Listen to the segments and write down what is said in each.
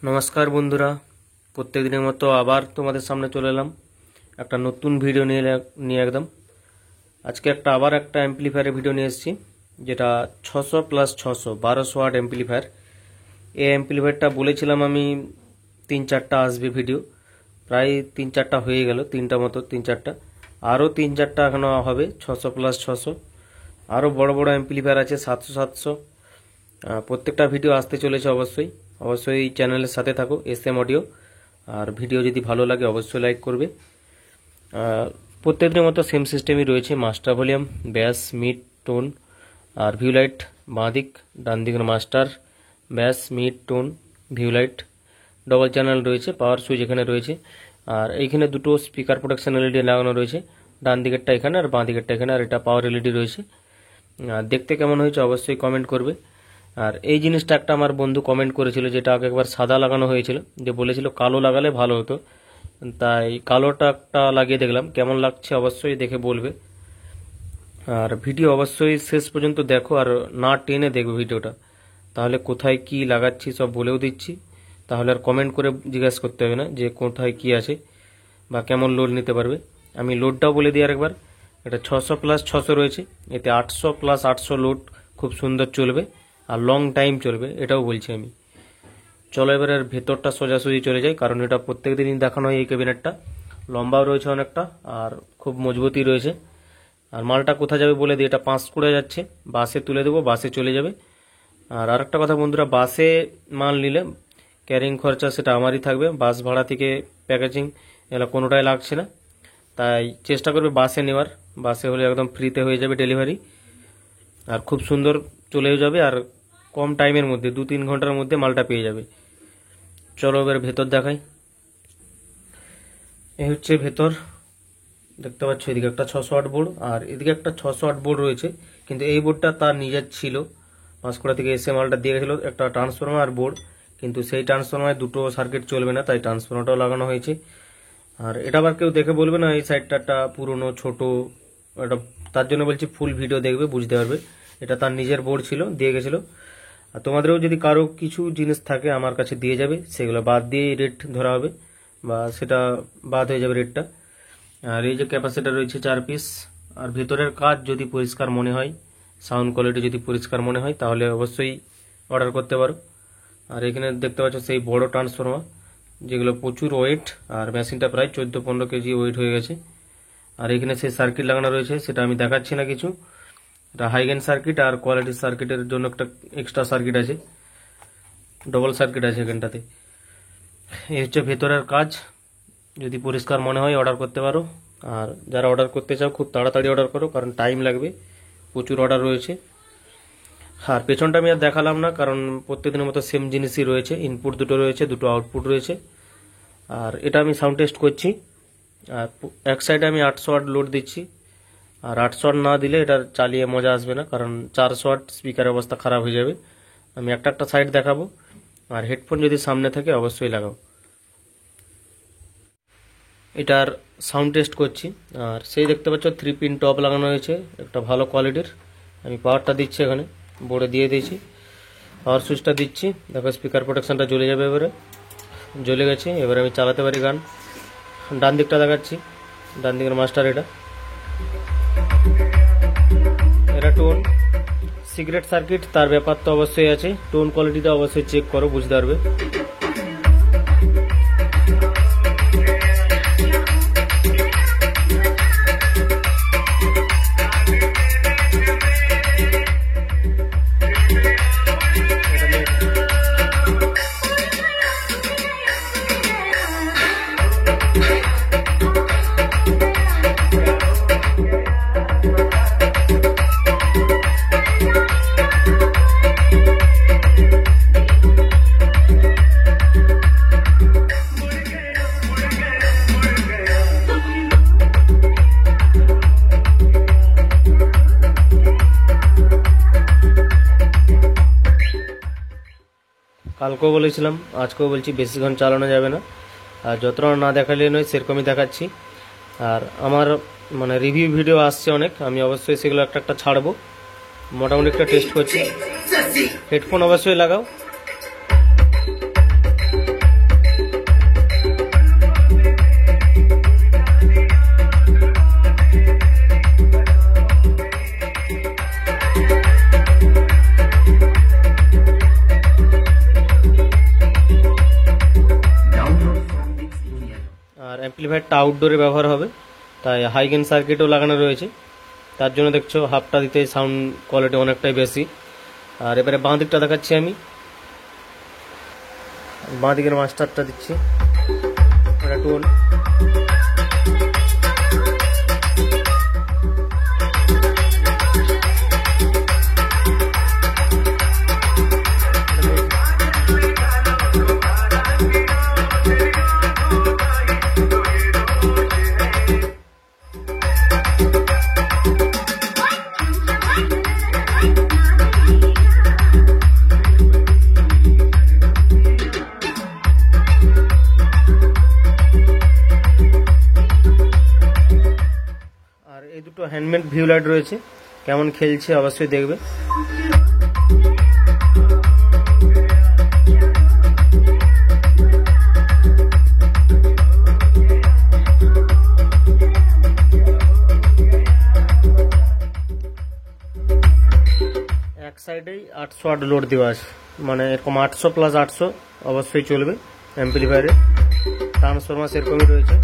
নমস্কার বন্ধুরা, প্রত্যেক দিনের মতো আবার তোমাদের সামনে চলে এলাম একটা নতুন ভিডিও নিয়ে একদম। আজকে আবার একটা অ্যাম্পলিফায়ারের ভিডিও নিয়ে এসেছি, যেটা 600+600 1200 ওয়াট অ্যাম্পলিফায়ার। এই অ্যাম্পলিফায়ারটা বলেছিলাম আমি 3-4টা আসবে ভিডিও, প্রায় 3-4টা হয়ে গেল, 3টা মতো 3-4টা, আরও 3-4টা এখনো হবে 600+600। আরও বড় বড় অ্যাম্পলিফায়ার আছে 700-700। প্রত্যেকটা ভিডিও আসতে চলেছে। অবশ্যই চ্যানেলের সাথে থাকো, SM অডিও। আর ভিডিও যদি ভালো লাগে অবশ্যই লাইক করবে। প্রত্যেকদিনের মতো সেম সিস্টেমই রয়েছে, মাস্টার ভলিউম, ব্যাস, মিড, টোন আর ভিউ লাইট। বাঁ দিক, ডান দিকের মাস্টার, ব্যাস, mid, tone, view light. Double channel রয়েছে, পাওয়ার সুইচ এখানে রয়েছে। আর এইখানে দুটো স্পিকার প্রোটেকশন LED লাগানো রয়েছে, ডান দিকেরটা এখানে আর বাঁ দিকেরটা এখানে। আর এটা পাওয়ার LED রয়েছে। দেখতে কেমন হয়েছে অবশ্যই কমেন্ট করবে। আর এই জিনিসটা একটা আমার বন্ধু কমেন্ট করেছিল, যেটা আগে একবার সাদা লাগানো হয়েছিল, যে বলেছিল কালো লাগালে ভালো হতো, তাই কালোটা একটা লাগিয়ে দেখলাম। কেমন লাগছে অবশ্যই দেখে বলবে। আর ভিডিও অবশ্যই শেষ পর্যন্ত দেখো, আর না টেনে দেখবে ভিডিওটা, তাহলে কোথায় কি লাগাচ্ছি সব বলেও দিচ্ছি। তাহলে আর কমেন্ট করে জিজ্ঞেস করতে হবে না যে কোথায় কি আছে বা কেমন লোড নিতে পারবে। আমি লোডটাও বলে দিই আরেকবার। এটা 600+600 রয়েছে, এতে 800+800 লোড খুব সুন্দর চলবে আর লং টাইম চলবে, এটাও বলছি আমি। চলো এবার এর ভেতরটা সোজাসুজি চলে যায়, কারণ এটা প্রত্যেক দিনই দেখানো হয়। এই ক্যাবিনেটটা লম্বাও রয়েছে অনেকটা, আর খুব মজবুতই রয়েছে। আর মালটা কোথায় যাবে বলে দিই, এটা পাঁশকুড়া যাচ্ছে, বাসে তুলে দেবো, বাসে চলে যাবে। আর আরেকটা কথা বন্ধুরা, বাসে মাল নিলে ক্যারিং খরচা সেটা আমারই থাকবে। বাস ভাড়া থেকে প্যাকেজিং এগুলো কোনোটাই লাগছে না, তাই চেষ্টা করবে বাসে নেওয়ার। বাসে হলে একদম ফ্রিতে হয়ে যাবে ডেলিভারি, আর খুব সুন্দর চলেও যাবে, আর কম টাইমের মধ্যে 2-3 ঘন্টার মধ্যে মালটা পেয়ে যাবে। চলো এবার ভেতর দেখাই। এই হচ্ছে ভেতর, দেখতে পাচ্ছ। এদিকে একটা 600 ওয়াট বোর্ড আর এদিকে একটা 600 ওয়াট বোর্ড রয়েছে, কিন্তু এই বোর্ডটা তার নিজের ছিল। পাঁশকুড়া থেকে এসে মালটা দিয়ে গেছিল একটা ট্রান্সফরমার আর বোর্ড, কিন্তু সেই ট্রান্সফরমারে দুটো সার্কিট চলবে না, তাই ট্রান্সফরমারটাও লাগানো হয়েছে। আর এটা আবার কেউ দেখে বলবে না এই সাইডটা পুরনো ছোট, এটা তার জন্য বলছি ফুল ভিডিও দেখবে, বুঝতে পারবে। এটা তার নিজের বোর্ড ছিল, দিয়ে গেছিল। আর তোমাদেরও যদি কারো কিছু জিনিস থাকে আমার কাছে দিয়ে যাবে, সেগুলো বাদ দিয়ে রেট ধরা হবে, বা সেটা বাদ হয়ে যাবে রেটটা। আর এই যে ক্যাপাসিটার রয়েছে 4 পিস। আর ভেতরের কাজ যদি পরিষ্কার মনে হয়, সাউন্ড কোয়ালিটি যদি পরিষ্কার মনে হয়, তাহলে অবশ্যই অর্ডার করতে পারো। আর এখানে দেখতে পাচ্ছ সেই বড় ট্রান্সফরমার, যেগুলো প্রচুর ওয়েট, আর মেশিনটা প্রায় 14-15 কেজি ওয়েট হয়ে গেছে। আর এখানে সেই সার্কিট লাগানো রয়েছে, সেটা আমি দেখাচ্ছি না কিছু। এটা হাইগেন সার্কিট, আর কোয়ালিটি সার্কিটের জন্য একটা এক্সট্রা সার্কিট আছে, ডবল সার্কিট আছে এখানটাতে। এই হচ্ছে ভেতরের কাজ। যদি পরিষ্কার মনে হয় অর্ডার করতে পারো। আর যারা অর্ডার করতে চাও খুব তাড়াতাড়ি অর্ডার করো, কারণ টাইম লাগবে, প্রচুর অর্ডার রয়েছে। আর পেছনটা আমি আর দেখালাম না, কারণ প্রত্যেকদিনের মতো সেম জিনিসই রয়েছে। ইনপুট দুটো রয়েছে, দুটো আউটপুট রয়েছে। আর এটা আমি সাউন্ড টেস্ট করছি। আর এক সাইডে আমি 800 ওয়াট লোড দিচ্ছি, আর 800 ওয়াট না দিলে এটা চালিয়ে মজা আসবে না, কারণ 400 ওয়াট স্পিকারের অবস্থা খারাপ হয়ে যাবে। আমি একটা সাইড দেখাবো। আর হেডফোন যদি সামনে থাকে অবশ্যই লাগাও। এটার সাউন্ড টেস্ট করছি। আর সেই দেখতে পাচ্ছ 3 পিন টপ লাগানো হয়েছে, একটা ভালো কোয়ালিটির। আমি পাওয়ারটা দিচ্ছি, এখানে বোর্ডে দিয়ে দিয়েছি, পাওয়ার সুইচটা দিচ্ছি। দেখো স্পিকার প্রোটেকশনটা জ্বলে যাবে, এবারে জ্বলে গেছে। এবারে আমি চালাতে পারি গান। ডান দিকটা দেখাচ্ছি, ডান দিকের মাস্টার এটা টোন সিগারেট সার্কিট, তার ব্যাপার তো অবশ্যই আছে। টোন কোয়ালিটিটা অবশ্যই চেক করো, বুঝতে পারবে। কালকেও বলেছিলাম, আজকেও বলছি, বেশিক্ষণ চালানো যাবে না। আর যতটা না দেখালে নয়, সেরকমই দেখাচ্ছি। আর আমার রিভিউ ভিডিও আসছে অনেক, আমি অবশ্যই সেগুলো একটা ছাড়বো। মোটামুটি একটা টেস্ট করছি। হেডফোন অবশ্যই লাগাও। অ্যাম্পলিফায়ারটা আউটডোরে ব্যবহার হবে, তাই হাই গেইন সার্কিটও লাগানো রয়েছে, তার জন্য দেখছো হাফটা দিতে সাউন্ড কোয়ালিটি অনেকটাই বেশি। আর এবারে বাঁ দিকটা দেখাচ্ছি আমি, বাঁ দিকের মাস্টারটা দিচ্ছি, এটা টোন। আর এই দুটো হ্যান্ডমেড ভিউ লাইট রয়েছে, কেমন খেলছে অবশ্যই দেখবে। এক সাইডেই 800 ওয়াট লোড দেওয়া আছে, মানে এরকম 800 প্লাস 800 অবশ্যই চলবে অ্যাম্পলিফায়ারে। ট্রান্সফরমার সেরকমই রয়েছে।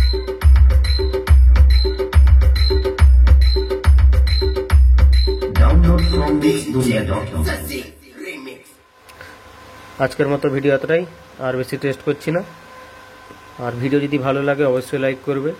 আজকের মতো ভিডিও এতটাই, আর বেশি টেস্ট করছি না। আর ভিডিও যদি ভালো লাগে অবশ্যই লাইক করবে।